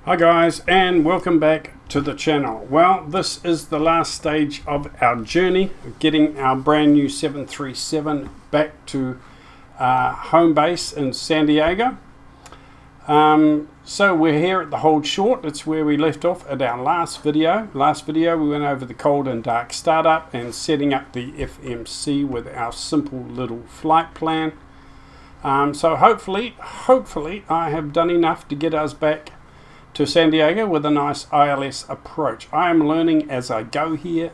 Hi guys, and welcome back to the channel. Well, this is the last stage of our journey, getting our brand new 737 back to home base in San Diego. So we're here at the hold short. It's where we left off at our last video. Last video we went over the cold and dark startup and setting up the FMC with our simple little flight plan. So hopefully I have done enough to get us back to San Diego with a nice ILS approach. I am learning as I go here,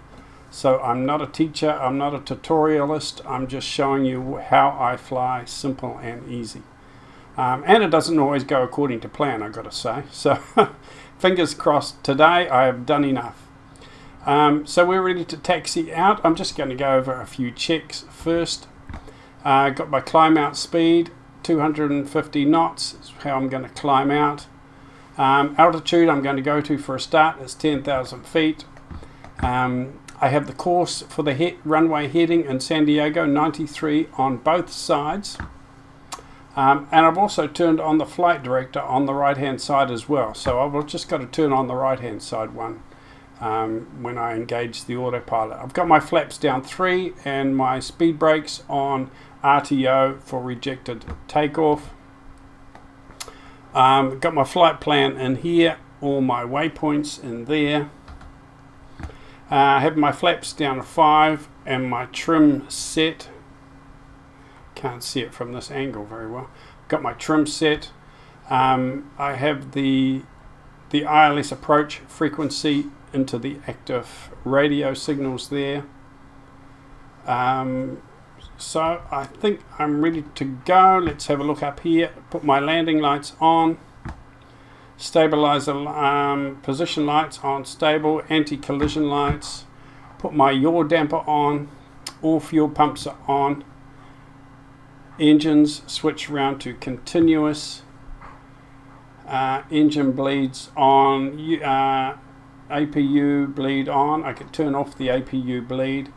so I'm not a teacher, I'm not a tutorialist, I'm just showing you how I fly, simple and easy. And it doesn't always go according to plan, I've got to say. So fingers crossed, today I have done enough. So we're ready to taxi out. I'm just going to go over a few checks first. Got my climb out speed, 250 knots is how I'm going to climb out. Altitude I'm going to go to for a start is 10,000 feet. I have the course for the runway heading in San Diego, 93 on both sides. And I've also turned on the flight director on the right hand side as well. So I've just got to turn on the right hand side one when I engage the autopilot. I've got my flaps down 3 and my speed brakes on RTO for rejected takeoff. Got my flight plan in here, all my waypoints in there. I have my flaps down to 5 and my trim set. Can't see it from this angle very well. Got my trim set. I have the ILS approach frequency into the active radio signals there. So I think I'm ready to go. Let's have a look up here. Put my landing lights on. Stabilizer position lights on stable. Anti-collision lights. Put my yaw damper on. All fuel pumps are on. Engines switch around to continuous. Engine bleeds on. APU bleed on. I could turn off the APU bleed.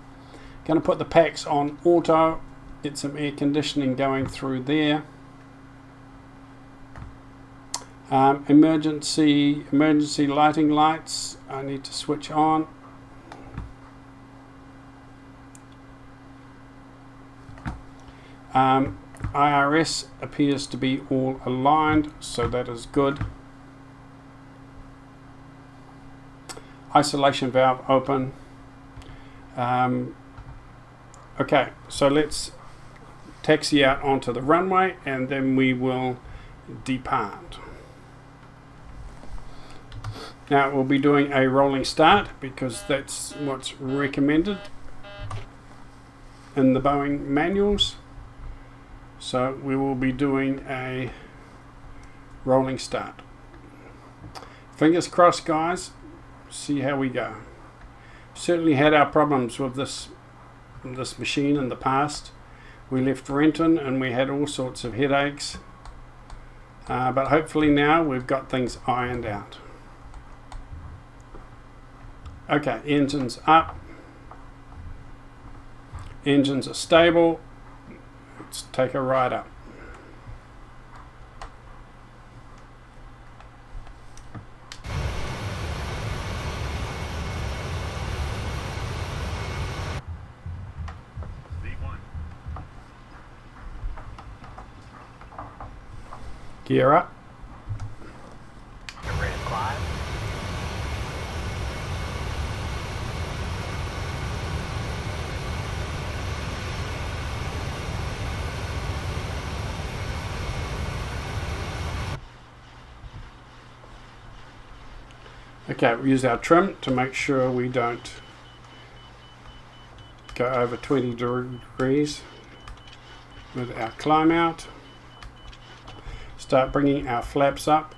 Going to put the packs on auto, get some air conditioning going through there. Emergency lighting lights I need to switch on. IRS appears to be all aligned, so that is good. Isolation valve open. Okay, so let's taxi out onto the runway and then we will depart. Now we'll be doing a rolling start because that's what's recommended in the Boeing manuals. So we will be doing a rolling start. Fingers crossed, guys. See how we go. Certainly had our problems with this machine in the past. We left Renton and we had all sorts of headaches, but hopefully now we've got things ironed out. Okay, engines up, engines are stable. Let's take a ride up. Gear up. You're ready to climb. Okay, we use our trim to make sure we don't go over 20 degrees with our climb out. Start bringing our flaps up.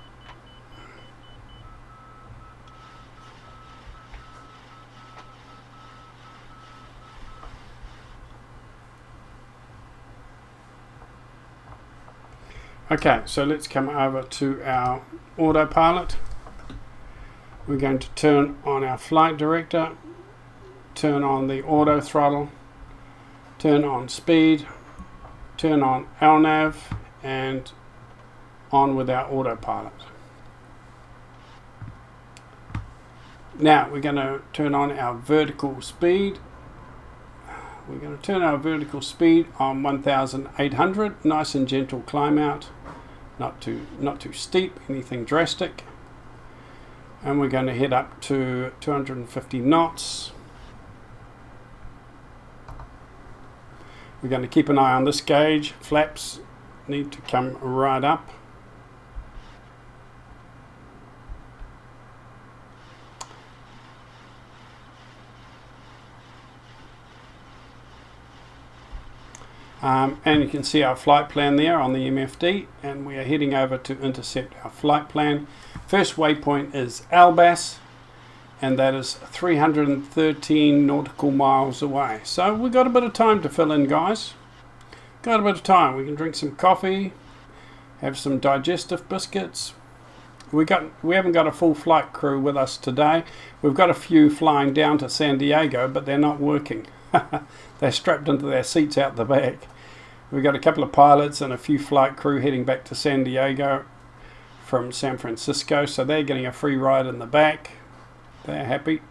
Okay, so let's come over to our autopilot. We're going to turn on our flight director, turn on the auto throttle, turn on speed, turn on LNAV, and on with our autopilot. Now we're going to turn on our vertical speed. We're going to turn our vertical speed on 1800, nice and gentle climb out, not too steep, anything drastic. And we're going to head up to 250 knots. We're going to keep an eye on this gauge. Flaps need to come right up. And you can see our flight plan there on the MFD, and we are heading over to intercept our flight plan. First waypoint is Albas, and that is 313 nautical miles away. So we've got a bit of time to fill in, guys. Got a bit of time. We can drink some coffee, have some digestive biscuits. We haven't got a full flight crew with us today. We've got a few flying down to San Diego, but they're not working. They're strapped into their seats out the back. We've got a couple of pilots and a few flight crew heading back to San Diego from San Francisco, so they're getting a free ride in the back. They're happy.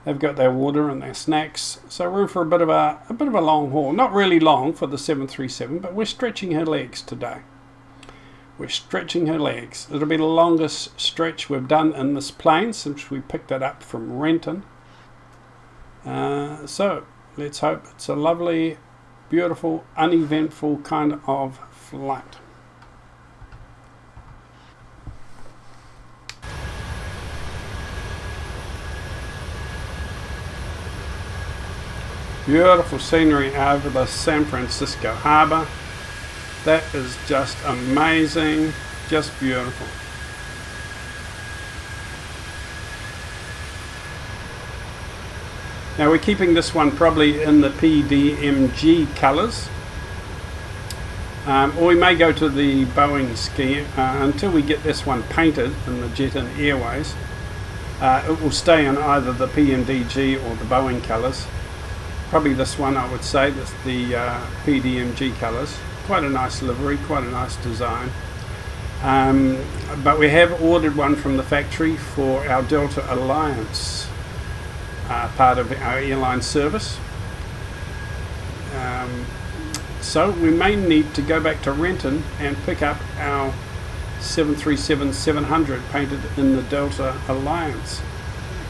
They've got their water and their snacks, so we're in for a bit of a long haul. Not really long for the 737, but we're stretching her legs today. We're stretching her legs. It'll be the longest stretch we've done in this plane since we picked it up from Renton. So let's hope it's a lovely, beautiful, uneventful kind of flight. Beautiful scenery over the San Francisco harbor. That is just amazing, just beautiful. Now we're keeping this one probably in the Pmdg colours, or we may go to the Boeing scheme until we get this one painted in the Jet-in Airways. It will stay in either the Pmdg or the Boeing colours. Probably this one, I would say, that's the Pmdg colours. Quite a nice livery, quite a nice design. But we have ordered one from the factory for our Delta Alliance part of our airline service. So we may need to go back to Renton and pick up our 737-700 painted in the Delta Alliance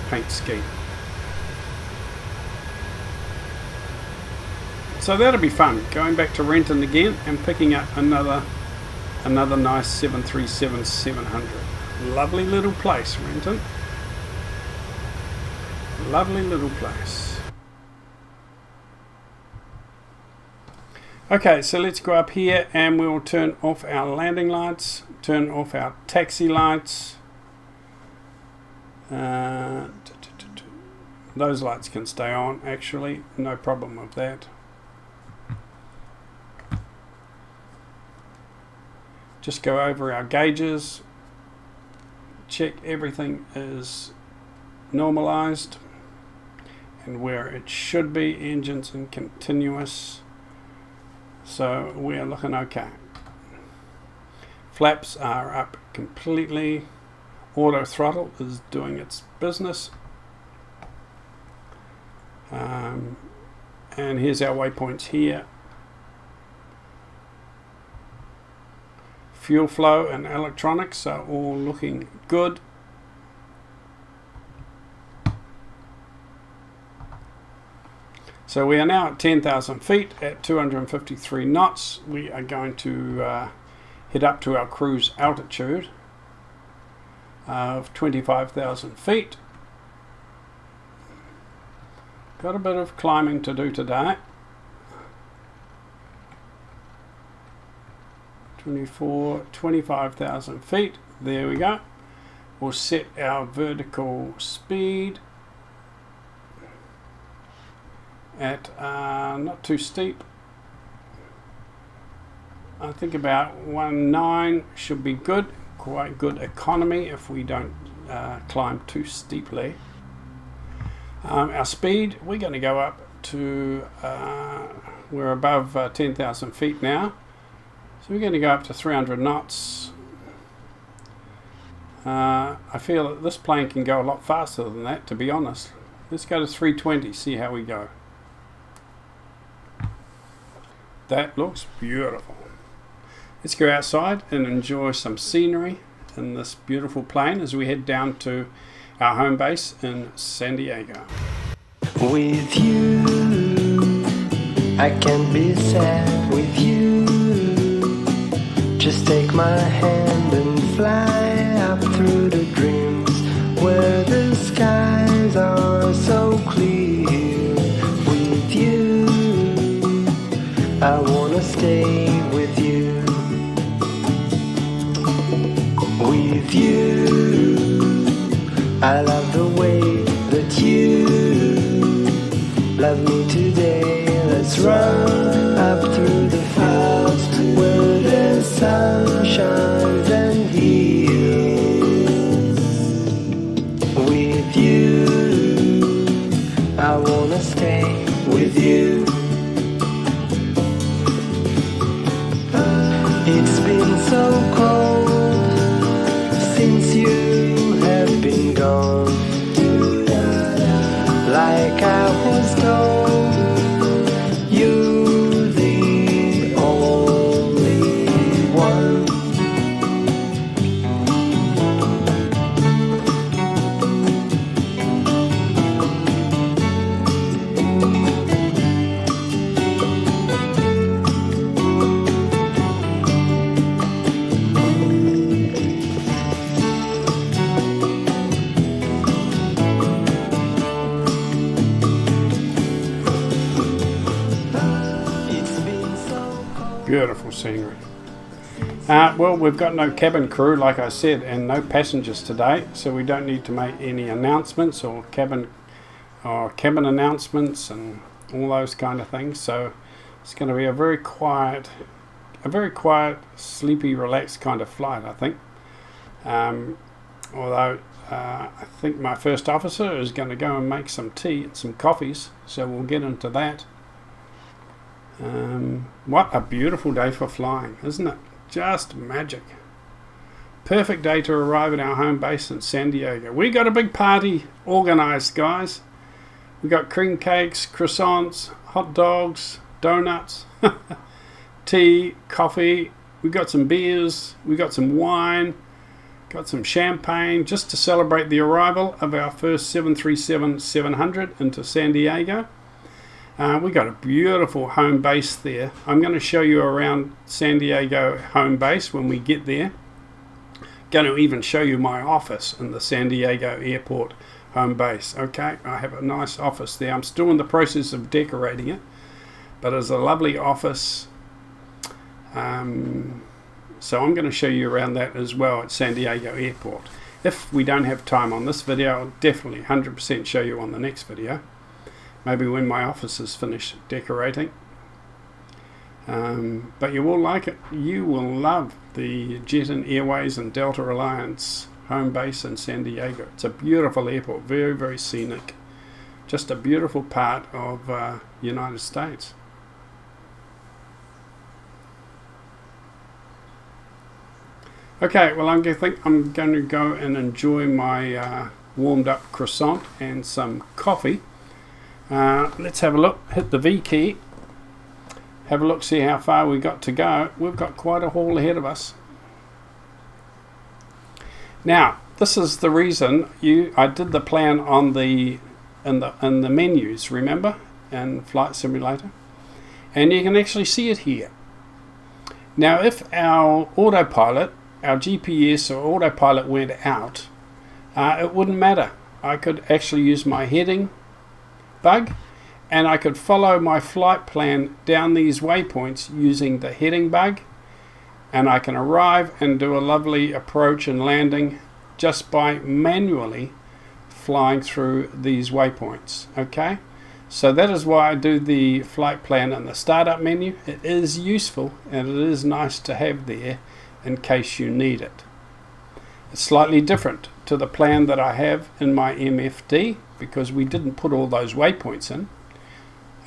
paint scheme. So that'll be fun, going back to Renton again and picking up another nice 737-700. Lovely little place, Renton. Lovely little place. Okay, so let's go up here and we'll turn off our landing lights, turn off our taxi lights. Those lights can stay on, actually, no problem with that. Just go over our gauges, check everything is normalized and where it should be, engines in continuous, so we are looking okay. Flaps are up completely, auto throttle is doing its business, and here's our waypoints here. Fuel flow and electronics are all looking good. So we are now at 10,000 feet at 253 knots. We are going to head up to our cruise altitude of 25,000 feet. Got a bit of climbing to do today. 25,000 feet. There we go. We'll set our vertical speed at not too steep. I think about 1.9 should be good. Quite good economy if we don't climb too steeply. Our speed, we're going to go up to, we're above 10,000 feet now. So we're going to go up to 300 knots. I feel that this plane can go a lot faster than that, to be honest. Let's go to 320, see how we go. That looks beautiful. Let's go outside and enjoy some scenery in this beautiful plane as we head down to our home base in San Diego. With you, I can't be sad with you. Just take my hand and fly up through the dreams where the skies are so clear. With you, I wanna stay with you. With you, I love the way that you love me today. Let's run up through the fields where the sun shines and heals. With you, I wanna stay with you. It's been so cold since you have been gone. Like I was told, you're the only one. Beautiful scenery. Well, we've got no cabin crew, like I said, and no passengers today, so we don't need to make any announcements or cabin announcements and all those kind of things. So it's going to be a very quiet, sleepy, relaxed kind of flight, I think. Although I think my first officer is going to go and make some tea and some coffees, so we'll get into that. What a beautiful day for flying, isn't it? Just magic. Perfect day to arrive at our home base in San Diego. We got a big party organized, guys. We got cream cakes, croissants, hot dogs, donuts, tea, coffee. We got some beers, we got some wine, got some champagne, just to celebrate the arrival of our first 737-700 into San Diego. We got a beautiful home base there. I'm going to show you around San Diego home base when we get there. Going to even show you my office in the San Diego airport home base. Okay, I have a nice office there. I'm still in the process of decorating it, but it's a lovely office. So I'm going to show you around that as well at San Diego airport. If we don't have time on this video, I'll definitely 100% show you on the next video. Maybe when my office is finished decorating. But you will like it. You will love the Jet-in Airways and Delta Alliance home base in San Diego. It's a beautiful airport, very, very scenic. Just a beautiful part of United States. Okay, well, I think I'm going to go and enjoy my warmed up croissant and some coffee. Let's have a look. Hit the V key. Have a look, see how far we got to go. We've got quite a haul ahead of us. Now, this is the reason I did the plan on in the menus, remember, in Flight Simulator, and you can actually see it here. Now, if our autopilot, our GPS or autopilot went out, it wouldn't matter. I could actually use my heading bug, and I could follow my flight plan down these waypoints using the heading bug, and I can arrive and do a lovely approach and landing just by manually flying through these waypoints. Okay, so that is why I do the flight plan in the startup menu. It is useful and it is nice to have there in case you need it. It's slightly different to the plan that I have in my MFD, because we didn't put all those waypoints in.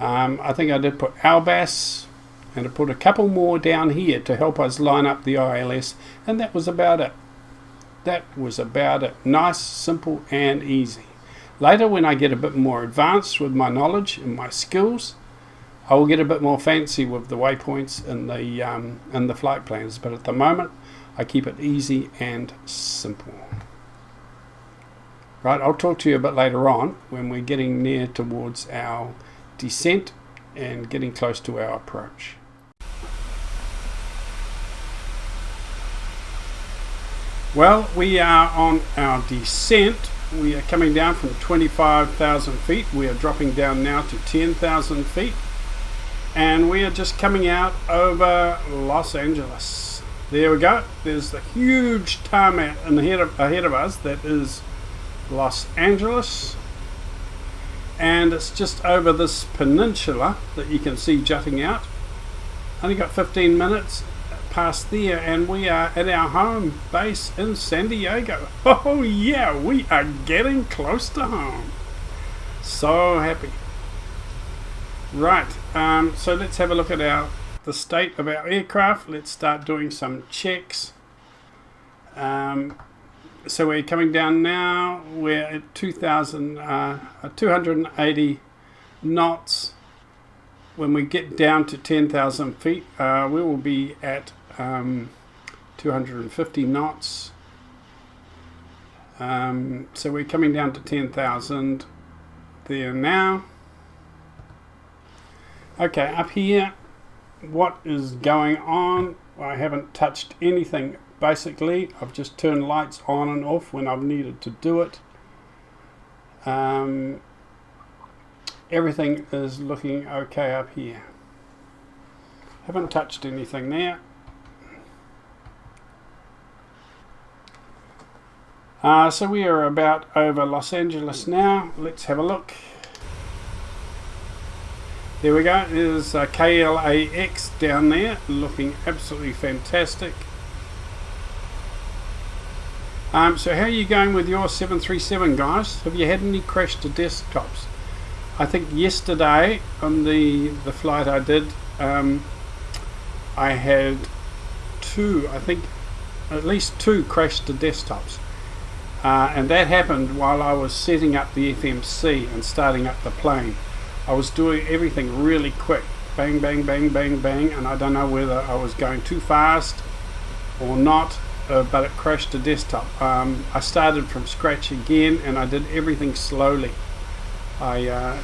I think I did put Albas, and I put a couple more down here to help us line up the ILS, and that was about it. that was about it. Nice, simple and easy. Later, when I get a bit more advanced with my knowledge and my skills, I will get a bit more fancy with the waypoints and the flight plans. But at the moment, I keep it easy and simple. Right, I'll talk to you a bit later on when we're getting near towards our descent and getting close to our approach. Well, we are on our descent. We are coming down from 25,000 feet. We are dropping down now to 10,000 feet. And we are just coming out over Los Angeles. There we go. There's the huge tarmac ahead of us. That is Los Angeles. And it's just over this peninsula that you can see jutting out. Only got 15 minutes past there, and we are at our home base in San Diego. Oh yeah, we are getting close to home. So happy. Right, so let's have a look at the state of our aircraft. Let's start doing some checks. So we're coming down now. We're at 280 knots. When we get down to 10,000 feet, we will be at 250 knots. So we're coming down to 10,000 there now. Okay, up here, what is going on? I haven't touched anything basically. I've just turned lights on and off when I've needed to do it. Everything is looking okay up here. Haven't touched anything there. So we are about over Los Angeles now. Let's have a look. There we go. There's KLAX down there, looking absolutely fantastic. So how are you going with your 737, guys? Have you had any crash to desktops? I think yesterday on the flight I did, I had at least two crash to desktops. And that happened while I was setting up the FMC and starting up the plane. I was doing everything really quick. Bang, bang, bang, bang, bang. And I don't know whether I was going too fast or not, but it crashed the desktop. I started from scratch again and I did everything slowly. I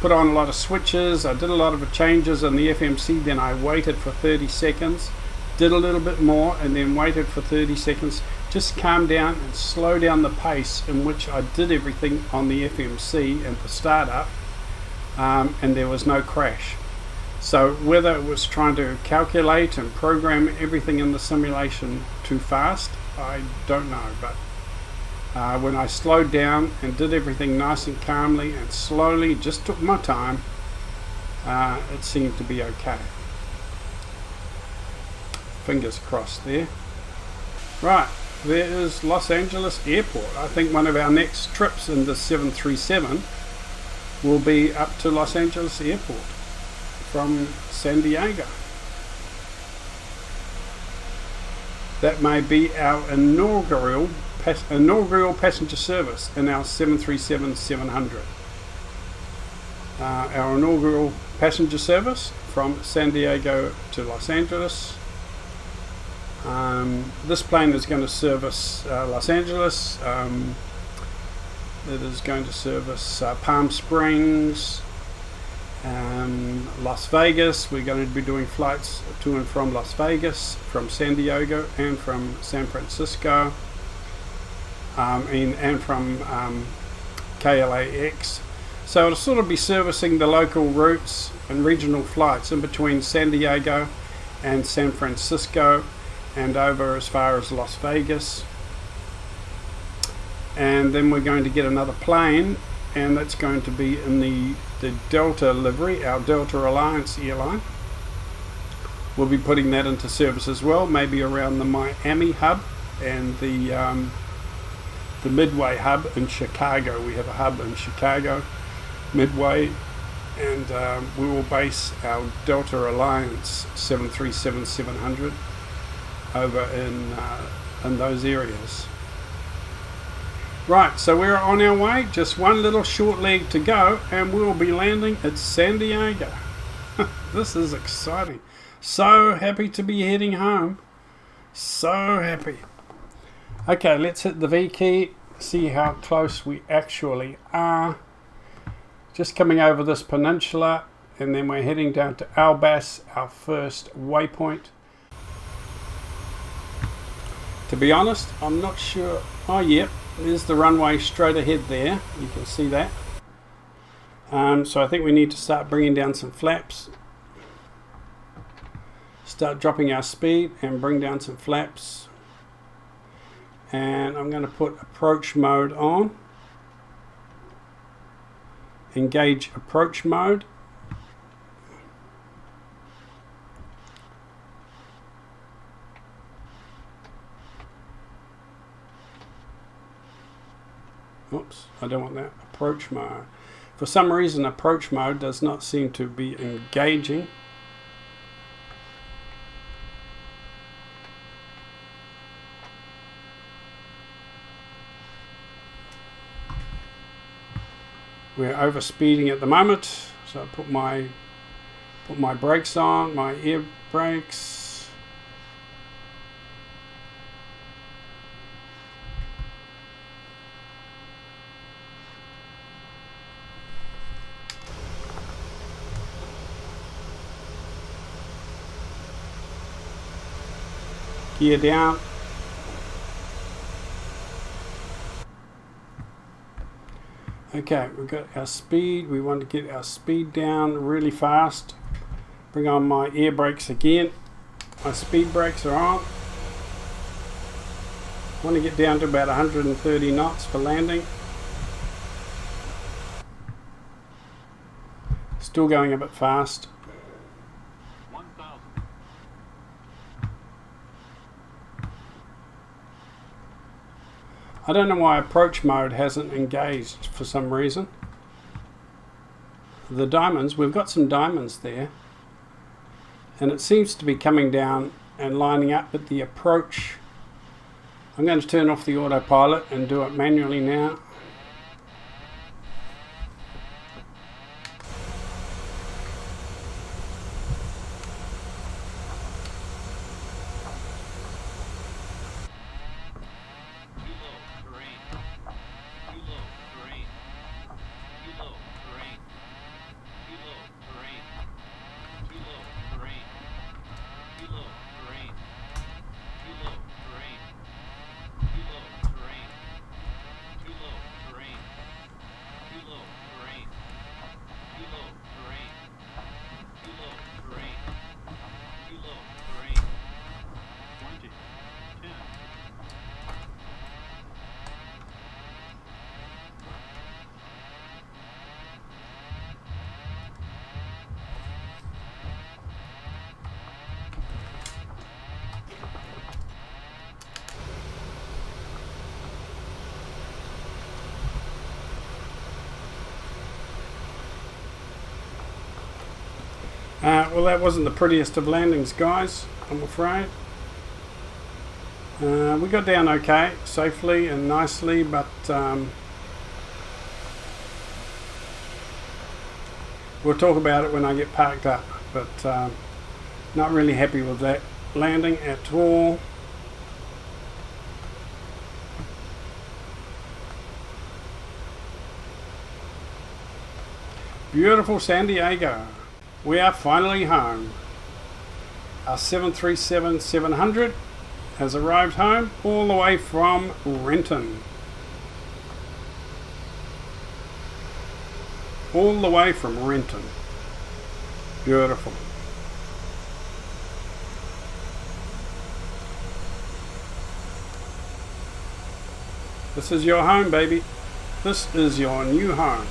put on a lot of switches. I did a lot of changes on the FMC. Then I waited for 30 seconds. Did a little bit more and then waited for 30 seconds. Just calm down and slow down the pace in which I did everything on the FMC and the startup. And there was no crash. So whether it was trying to calculate and program everything in the simulation too fast, I don't know. But when I slowed down and did everything nice and calmly and slowly, just took my time, it seemed to be okay. Fingers crossed there. Right, there is Los Angeles Airport. I think one of our next trips in the 737 will be up to Los Angeles Airport from San Diego. That may be our inaugural passenger service in our 737-700. Our inaugural passenger service from San Diego to Los Angeles. This plane is going to service Los Angeles. It is going to service Palm Springs, Las Vegas. We're going to be doing flights to and from Las Vegas, from San Diego, and from San Francisco, and from KLAX. So it'll sort of be servicing the local routes and regional flights in between San Diego and San Francisco and over as far as Las Vegas. And then we're going to get another plane, and that's going to be in the Delta livery, our Delta Alliance airline. We'll be putting that into service as well, maybe around the Miami hub and the Midway hub in Chicago. We have a hub in Chicago, Midway, and we will base our Delta Alliance 737-700 over in those areas. Right, so we're on our way, just one little short leg to go, and we'll be landing at San Diego. This is exciting. So happy to be heading home. So happy. Okay, let's hit the V key, see how close we actually are. Just coming over this peninsula, and then we're heading down to Albas, our first waypoint. To be honest, I'm not sure. Oh, yep, there's the runway straight ahead there. You can see that. So I think we need to start bringing down some flaps. Start dropping our speed and bring down some flaps. And I'm going to put approach mode on. Engage approach mode. Oops, I don't want that. Approach mode. For some reason, approach mode does not seem to be engaging. We're overspeeding at the moment, so I put my brakes on, my air brakes. Gear down. Okay, we've got our speed. We want to get our speed down really fast. Bring on my air brakes again. My speed brakes are on. Want to get down to about 130 knots for landing. Still going a bit fast. 1,000. I don't know why approach mode hasn't engaged for some reason. The diamonds, we've got some diamonds there, and it seems to be coming down and lining up, but the approach, I'm going to turn off the autopilot and do it manually now. Well, that wasn't the prettiest of landings, guys, I'm afraid. We got down okay, safely and nicely, but we'll talk about it when I get parked up. But not really happy with that landing at all. Beautiful San Diego. We are finally home. Our 737-700 has arrived home all the way from Renton. All the way from Renton. Beautiful. This is your home, baby. This is your new home.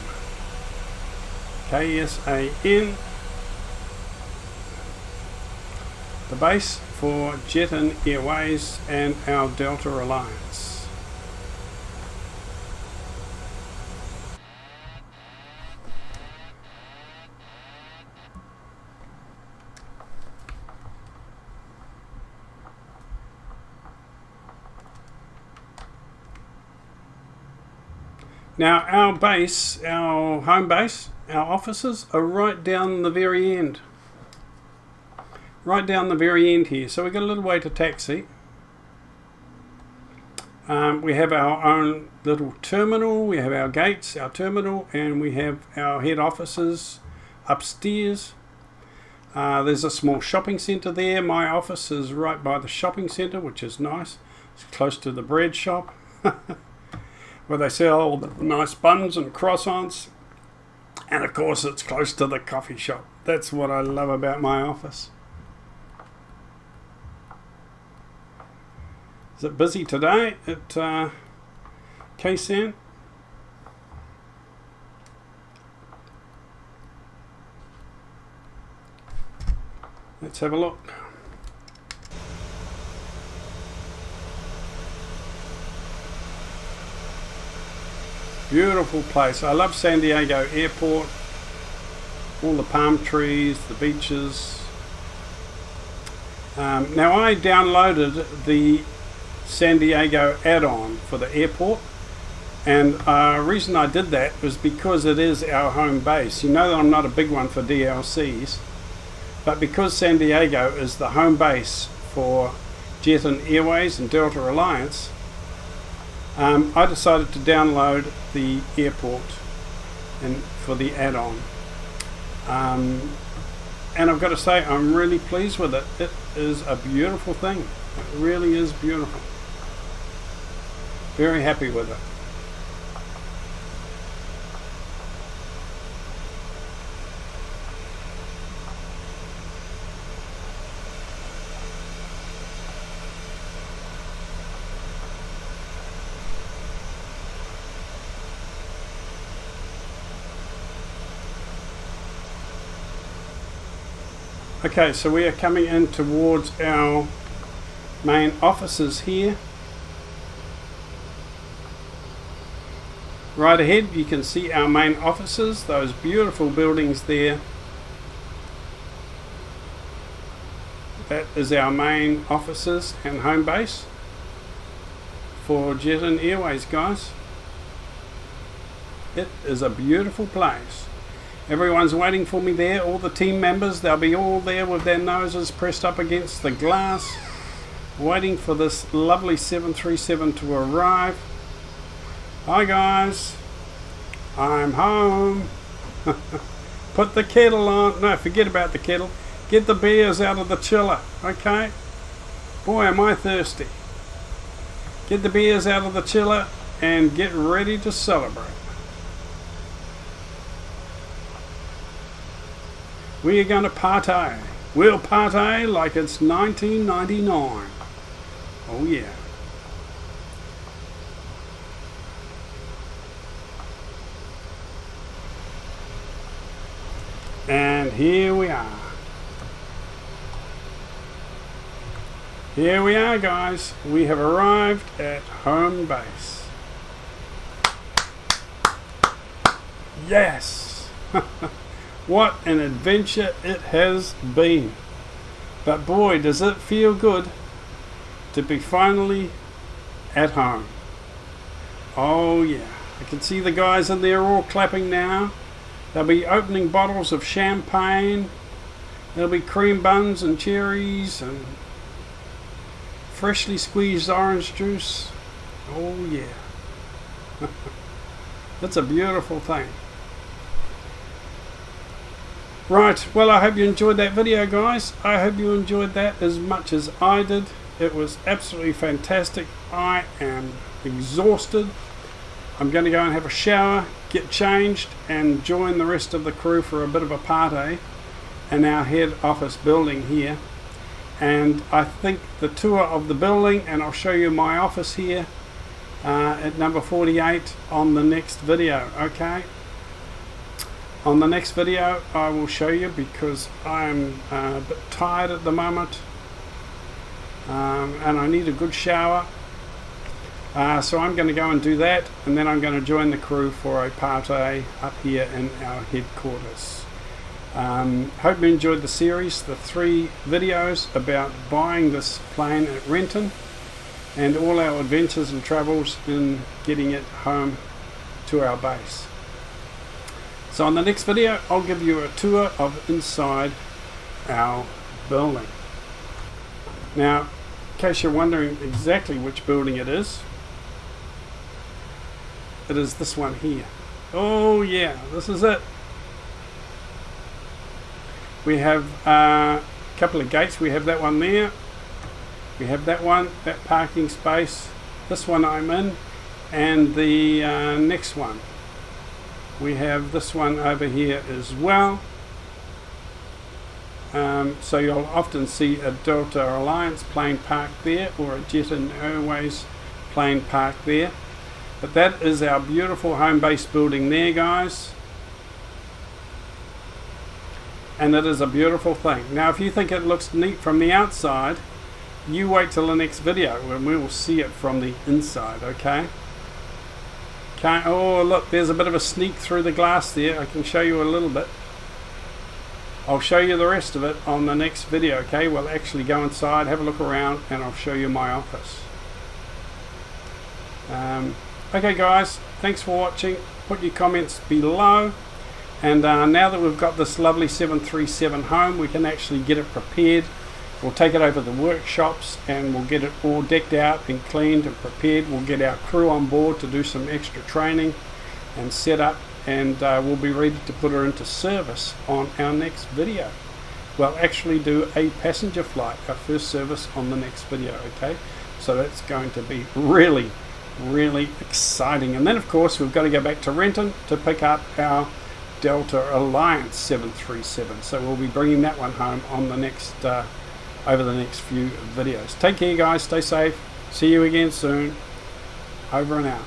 KSAN. The base for Jet-in Airways and our Delta Alliance. Now our base, our home base, our offices are right down the very end. Right down the very end here. So we've got a little way to taxi. We have our own little terminal, we have our gates, our terminal, and we have our head offices upstairs. There's a small shopping centre there. My office is right by the shopping centre, which is nice. It's close to the bread shop where they sell all the nice buns and croissants. And of course it's close to the coffee shop. That's what I love about my office. Is it busy today at KSAN? Let's have a look. Beautiful place. I love San Diego Airport. All the palm trees, the beaches. Now I downloaded the San Diego add-on for the airport, and the reason I did that was because it is our home base. You know that I'm not a big one for DLCs, but because San Diego is the home base for Jet-in Airways and Delta Alliance, I decided to download the airport and for the add-on. And I've got to say, I'm really pleased with it. It is a beautiful thing. It really is beautiful. Very happy with it. Okay, so we are coming in towards our main offices here. Right ahead you can see our main offices, those beautiful buildings there. That is our main offices and home base for Jet-in Airways, guys. It is a beautiful place. Everyone's waiting for me there, all the team members, they'll be all there with their noses pressed up against the glass, waiting for this lovely 737 to arrive. Hi guys, I'm home. Put the kettle on. No, forget about the kettle. Get the beers out of the chiller, okay? Boy, am I thirsty. Get the beers out of the chiller and get ready to celebrate. We are going to party. We'll party like it's 1999. Oh yeah. And here we are. Here we are, guys. We have arrived at home base. Yes! What an adventure it has been. But boy, does it feel good to be finally at home. Oh yeah. I can see the guys in there all clapping now. They'll be opening bottles of champagne. There'll be cream buns and cherries and freshly squeezed orange juice. Oh yeah. That's a beautiful thing. Right, well, I hope you enjoyed that video, guys. I hope you enjoyed that as much as I did. It was absolutely fantastic. I am exhausted. I'm going to go and have a shower, get changed, and join the rest of the crew for a bit of a party in our head office building here. And I think the tour of the building, and I'll show you my office here at number 48 on the next video, okay? On the next video I will show you, because I'm a bit tired at the moment and I need a good shower, so I'm going to go and do that, and then I'm going to join the crew for a party up here in our headquarters. Hope you enjoyed the series, the 3 videos about buying this plane at Renton and all our adventures and travels in getting it home to our base. So on the next video, I'll give you a tour of inside our building. Now, in case you're wondering exactly which building it is this one here. Oh yeah, this is it. We have a couple of gates. We have that one there. We have that one, that parking space. This one I'm in, and the next one. We have this one over here as well. So you'll often see a Delta Alliance plane parked there, or a Jet-in Airways plane parked there. But that is our beautiful home base building there, guys. And it is a beautiful thing. Now if you think it looks neat from the outside, you wait till the next video when we will see it from the inside, okay? Oh look, there's a bit of a sneak through the glass there. I can show you a little bit. I'll show you the rest of it on the next video, okay? We'll actually go inside, have a look around, and I'll show you my office. Okay guys, thanks for watching. Put your comments below. And now that we've got this lovely 737 home, we can actually get it prepared. We'll take it over the workshops and we'll get it all decked out and cleaned and prepared. We'll get our crew on board to do some extra training and set up, and we'll be ready to put her into service on our next video. We'll actually do a passenger flight, our first service, on the next video, okay? So that's going to be really, really exciting. And then of course we've got to go back to Renton to pick up our Delta Alliance 737. So we'll be bringing that one home on the next over the next few videos. Take care guys, stay safe, see you again soon. Over and out.